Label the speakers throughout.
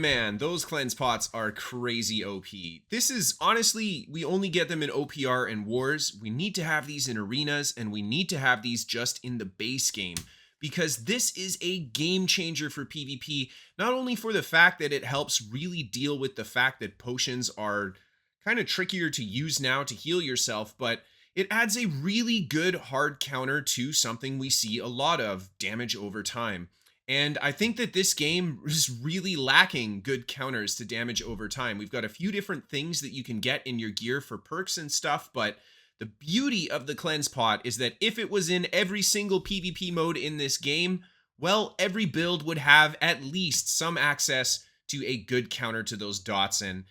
Speaker 1: man, those cleanse pots are crazy OP. This is honestly, we only get them in OPR and wars. We need to have these in arenas, and we need to have these just in the base game, because this is a game changer for PvP, not only for the fact that it helps really deal with the fact that potions are kind of trickier to use now to heal yourself, but it adds a really good hard counter to something we see a lot of, damage over time. And I think that this game is really lacking good counters to damage over time. We've got a few different things that you can get in your gear for perks and stuff, but the beauty of the cleanse pot is that if it was in every single PvP mode in this game, well, every build would have at least some access to a good counter to those dots. And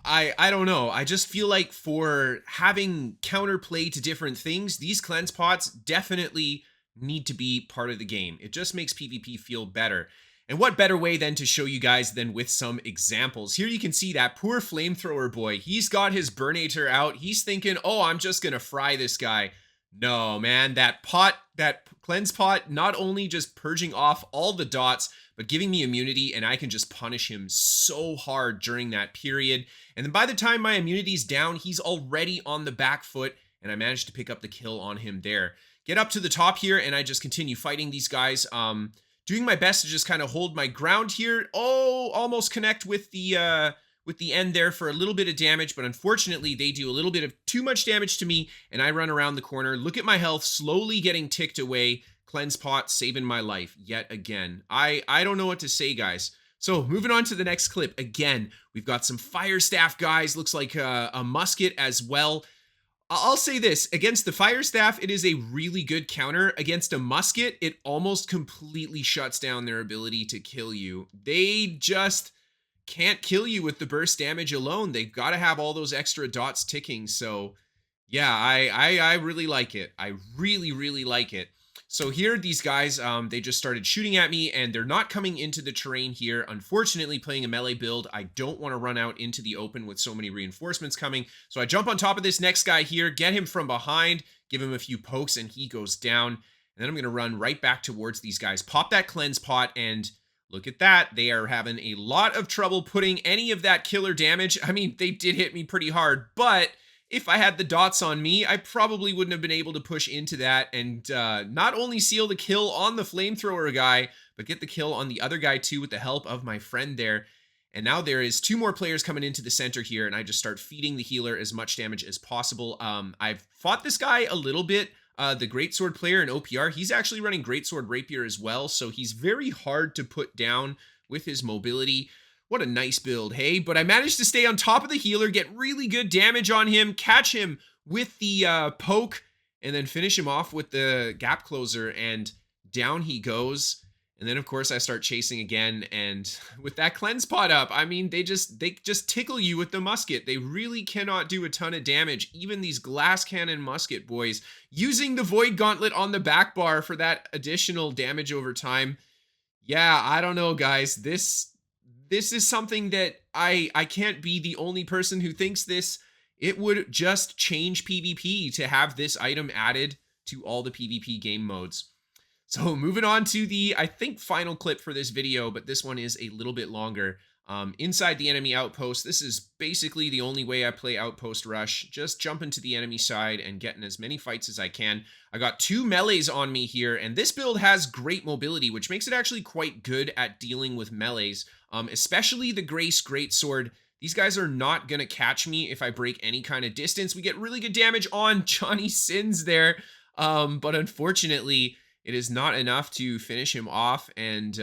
Speaker 1: I don't know, I just feel like for having counterplay to different things, these cleanse pots definitely need to be part of the game. It just makes PvP feel better. And what better way than to show you guys than with some examples. Here you can see that poor flamethrower boy. He's got his burnator out. He's thinking, oh, I'm just gonna fry this guy. No, man, that cleanse pot, not only just purging off all the dots, but giving me immunity, and I can just punish him so hard during that period. And then by the time my immunity's down, he's already on the back foot, and I managed to pick up the kill on him there. Get up to the top here, and I just continue fighting these guys. Doing my best to just kind of hold my ground here. Oh, almost connect with the end there for a little bit of damage, but unfortunately they do a little bit of too much damage to me, and I run around the corner. Look at my health slowly getting ticked away. Cleanse pot saving my life yet again. I don't know what to say, guys. So moving on to the next clip. Again, we've got some fire staff guys. Looks like a musket as well. I'll say this, against the fire staff, it is a really good counter. Against a musket, it almost completely shuts down their ability to kill you. They just can't kill you with the burst damage alone. They've got to have all those extra dots ticking. So yeah, I really like it. I really like it. So here, these guys, they just started shooting at me, and they're not coming into the terrain here. Unfortunately, playing a melee build, I don't want to run out into the open with so many reinforcements coming. So I jump on top of this next guy here, get him from behind, give him a few pokes, and he goes down. And then I'm going to run right back towards these guys, pop that cleanse pot, and look at that. They are having a lot of trouble putting any of that killer damage. I mean, they did hit me pretty hard, but if I had the dots on me, I probably wouldn't have been able to push into that and not only seal the kill on the flamethrower guy, but get the kill on the other guy too with the help of my friend there. And now there is two more players coming into the center here, and I just start feeding the healer as much damage as possible. I've fought this guy a little bit. The Greatsword player in OPR, he's actually running Greatsword Rapier as well, so he's very hard to put down with his mobility. What a nice build, hey? But I managed to stay on top of the healer, get really good damage on him, catch him with the poke, and then finish him off with the gap closer, and down he goes. And then, of course, I start chasing again, and with that cleanse pot up, I mean, they just tickle you with the musket. They really cannot do a ton of damage. Even these glass cannon musket boys, using the Void Gauntlet on the back bar for that additional damage over time. Yeah, I don't know, guys. This is something that I can't be the only person who thinks this. It would just change PvP to have this item added to all the PvP game modes. So moving on to the, I think, final clip for this video, but this one is a little bit longer. Inside the enemy outpost, this is basically the only way I play Outpost Rush. Just jumping to the enemy side and getting as many fights as I can. I got two melees on me here, and this build has great mobility, which makes it actually quite good at dealing with melees, especially the Grace Greatsword. These guys are not going to catch me if I break any kind of distance. We get really good damage on Johnny Sins there, but unfortunately, it is not enough to finish him off, and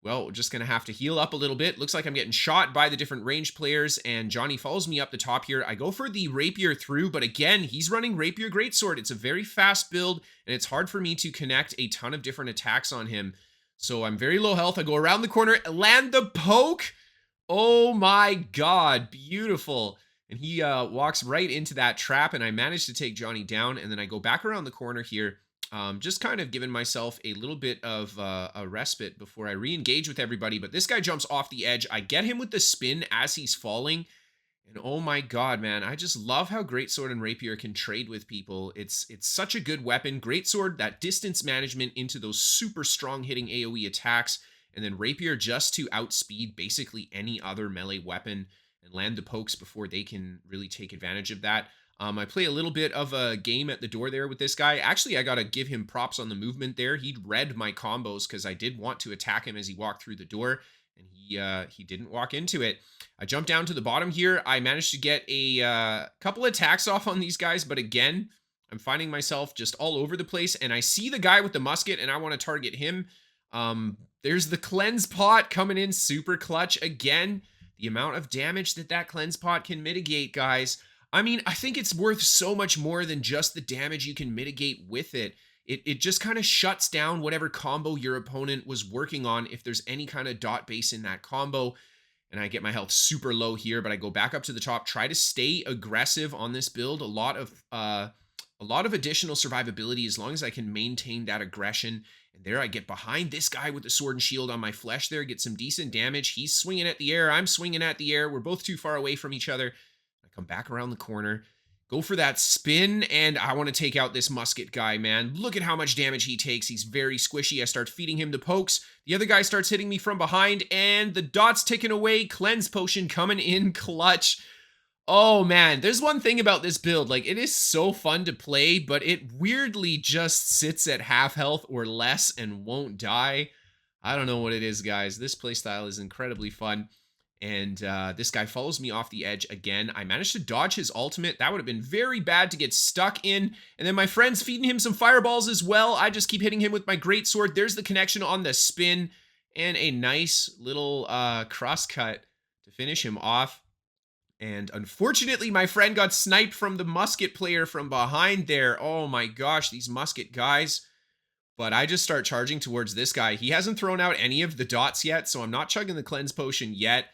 Speaker 1: well, we're just going to have to heal up a little bit. Looks like I'm getting shot by the different range players, and Johnny follows me up the top here. I go for the Rapier through, but again, he's running Rapier Greatsword. It's a very fast build, and it's hard for me to connect a ton of different attacks on him. So I'm very low health. I go around the corner, land the poke. Oh my god, beautiful. And he walks right into that trap, and I manage to take Johnny down, and then I go back around the corner here. Just kind of giving myself a little bit of a respite before I re-engage with everybody. But this guy jumps off the edge. I get him with the spin as he's falling. And oh my god, man, I just love how Greatsword and Rapier can trade with people. It's such a good weapon. Greatsword, that distance management into those super strong hitting AoE attacks. and then Rapier just to outspeed basically any other melee weapon and land the pokes before they can really take advantage of that. I play a little bit of a game at the door there with this guy. Actually, I got to give him props on the movement there. He read my combos because I did want to attack him as he walked through the door, and he didn't walk into it. I jumped down to the bottom here. I managed to get a couple attacks off on these guys, but again, I'm finding myself just all over the place, and I see the guy with the musket, and I want to target him. There's the cleanse pot coming in super clutch again. The amount of damage that cleanse pot can mitigate, guys. I mean, I think it's worth so much more than just the damage you can mitigate with it. It just kind of shuts down whatever combo your opponent was working on if there's any kind of dot base in that combo. And I get my health super low here, but I go back up to the top, try to stay aggressive on this build. A lot of additional survivability as long as I can maintain that aggression. And there I get behind this guy with the sword and shield on my flesh there, get some decent damage. He's swinging at the air, I'm swinging at the air. We're both too far away from each other. I come back around the corner, go for that spin, and I want to take out this musket guy, man. Look at how much damage he takes. He's very squishy. I start feeding him the pokes. The other guy starts hitting me from behind, and the dot's ticking away. Cleanse potion coming in clutch. Oh, man. There's one thing about this build. Like, it is so fun to play, but it weirdly just sits at half health or less and won't die. I don't know what it is, guys. This playstyle is incredibly fun. And this guy follows me off the edge again. I managed to dodge his ultimate. That would have been very bad to get stuck in. And then my friend's feeding him some fireballs as well. I just keep hitting him with my Greatsword. There's the connection on the spin. And a nice little cross-cut to finish him off. And unfortunately, my friend got sniped from the musket player from behind there. Oh my gosh, these musket guys. But I just start charging towards this guy. He hasn't thrown out any of the dots yet, so I'm not chugging the cleanse potion yet.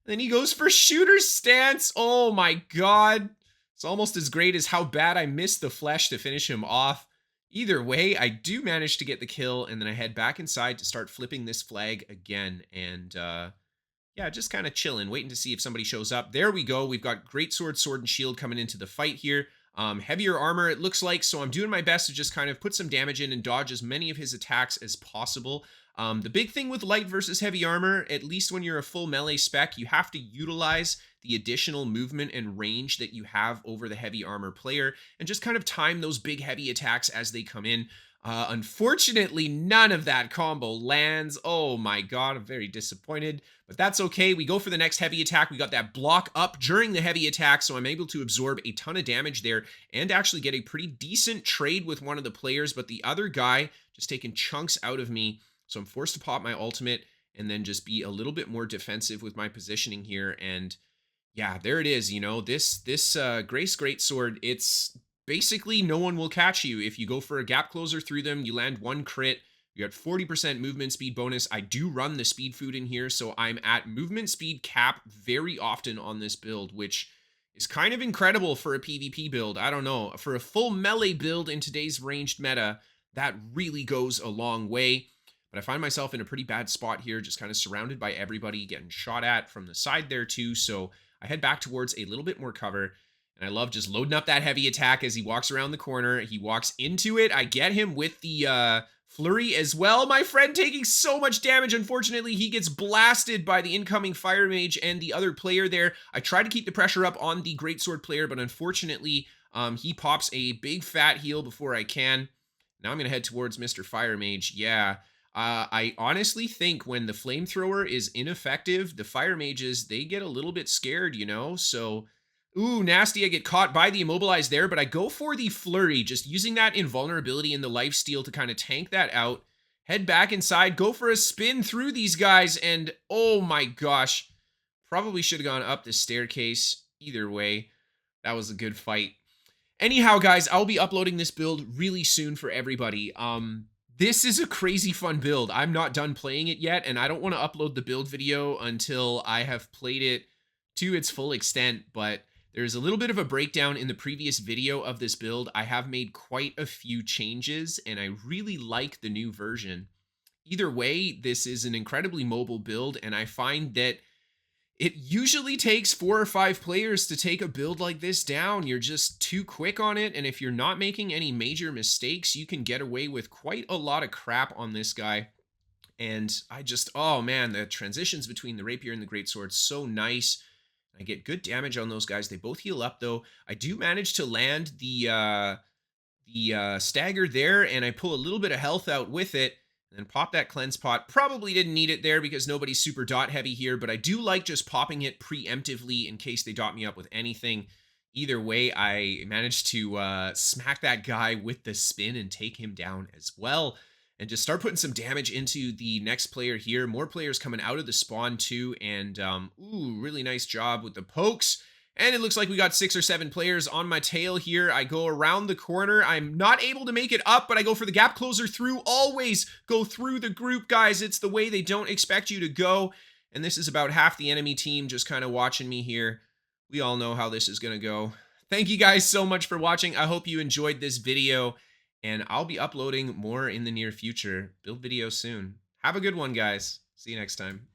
Speaker 1: Then he goes for shooter's stance. Oh my god. It's almost as great as how bad I missed the flesh to finish him off. Either way, I do manage to get the kill, and then I head back inside to start flipping this flag again. And yeah, just kind of chilling, waiting to see if somebody shows up. There we go. We've got Greatsword, Sword, and Shield coming into the fight here. Heavier armor, it looks like, so I'm doing my best to just kind of put some damage in and dodge as many of his attacks as possible. The big thing with light versus heavy armor, at least when you're a full melee spec, you have to utilize the additional movement and range that you have over the heavy armor player and just kind of time those big heavy attacks as they come in. Unfortunately, none of that combo lands. Oh my god, I'm very disappointed, but that's okay. We go for the next heavy attack. We got that block up during the heavy attack, so I'm able to absorb a ton of damage there and actually get a pretty decent trade with one of the players, but the other guy just taking chunks out of me. So I'm forced to pop my ultimate and then just be a little bit more defensive with my positioning here. And yeah, there it is. You know, this Grace Greatsword, it's basically no one will catch you. If you go for a gap closer through them, you land one crit. You got 40% movement speed bonus. I do run the speed food in here, so I'm at movement speed cap very often on this build, which is kind of incredible for a PvP build. I don't know. For a full melee build in today's ranged meta, that really goes a long way. But I find myself in a pretty bad spot here, just kind of surrounded by everybody, getting shot at from the side there too. So I head back towards a little bit more cover. And I love just loading up that heavy attack as he walks around the corner. He walks into it. I get him with the flurry as well. My friend taking so much damage. Unfortunately, he gets blasted by the incoming fire mage and the other player there. I try to keep the pressure up on the Greatsword player, but unfortunately, he pops a big fat heal before I can. Now I'm going to head towards Mr. Fire Mage. Yeah. I honestly think when the flamethrower is ineffective, the fire mages, they get a little bit scared, you know? So, ooh, nasty. I get caught by the immobilize there, but I go for the flurry, just using that invulnerability and the lifesteal to kind of tank that out. Head back inside, go for a spin through these guys, and oh my gosh. Probably should have gone up the staircase. Either way, that was a good fight. Anyhow, guys, I'll be uploading this build really soon for everybody. This is a crazy fun build. I'm not done playing it yet, and I don't want to upload the build video until I have played it to its full extent, but there's a little bit of a breakdown in the previous video of this build. I have made quite a few changes, and I really like the new version. Either way, this is an incredibly mobile build, and I find that it usually takes 4 or 5 players to take a build like this down. You're just too quick on it, and if you're not making any major mistakes, you can get away with quite a lot of crap on this guy. And I just, oh man, the transitions between the Rapier and the Greatsword, so nice. I get good damage on those guys. They both heal up though. I do manage to land the stagger there, and I pull a little bit of health out with it, and then pop that cleanse pot. Probably didn't need it there because nobody's super dot heavy here, but I do like just popping it preemptively in case they dot me up with anything. Either way, I managed to smack that guy with the spin and take him down as well, and just start putting some damage into the next player here. More players coming out of the spawn too, and ooh, really nice job with the pokes. And it looks like we got 6 or 7 players on my tail here. I go around the corner. I'm not able to make it up, but I go for the gap closer through. Always go through the group, guys. It's the way they don't expect you to go. And this is about half the enemy team just kind of watching me here. We all know how this is going to go. Thank you guys so much for watching. I hope you enjoyed this video, and I'll be uploading more in the near future. Build videos soon. Have a good one, guys. See you next time.